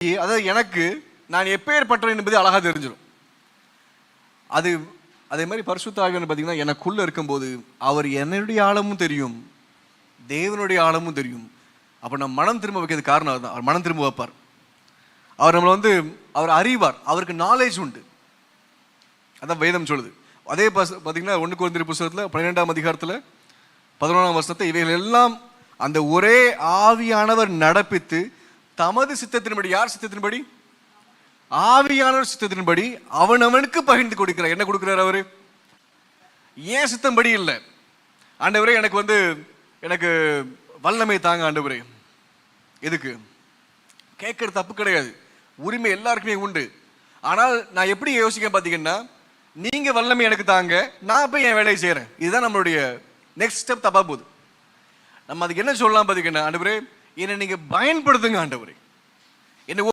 அதாவது எனக்கு நான் எப்பேற்பட்டேன் என்பது அழகா தெரிஞ்சிடும். அது அதே மாதிரி பரிசுத்த ஆவியானவர் பார்த்தீங்கன்னா எனக்குள்ள இருக்கும்போது அவர் என்னுடைய ஆழமும் தெரியும், தேவனுடைய ஆழமும் தெரியும். அப்போ நம்ம மனம் திரும்ப வைக்கிறது காரணம் அதுதான். அவர் மனம் திரும்ப வைப்பார். அவர் நம்மளை அவர் அறிவார், அவருக்கு நாலேஜ் உண்டு. அதான் வேதம் சொல்லுது. அதே பார்த்தீங்கன்னா 1 கொரிந்தியர் புத்தகத்தில் 12ஆம் அதிகாரத்தில் 11ஆம் வசனத்தை இவைகள் எல்லாம் அந்த ஒரே ஆவியானவர் நடப்பித்து தமது சித்தத்தின்படி, யார் சித்தத்தின்படி? ஆவியானவர் சித்தத்தின்படி அவனவனுக்கு பகிர்ந்து கொடுக்கிறார். என்ன கொடுக்கிறார் அவரு? ஏன் சித்தம்படி இல்லை. ஆண்டவரே எனக்கு வல்லமை தாங்க ஆண்டவரே. எதுக்கு கேட்கறது தப்பு கிடையாது, உரிமை எல்லாருக்குமே உண்டு. ஆனால் நான் எப்படி யோசிக்க பார்த்தீங்கன்னா, நீங்க வல்லமை எனக்கு தாங்க, நான் போய் என் வேலையை செய்யறேன். இதுதான் நம்மளுடைய நெக்ஸ்ட் ஸ்டெப். தப்பா போகுது. நம்ம அதுக்கு என்ன சொல்லலாம் பார்த்தீங்கன்னா, ஆண்டவரே என்னை நீங்க பயன்படுத்துங்க ஆண்டவரே. என்ன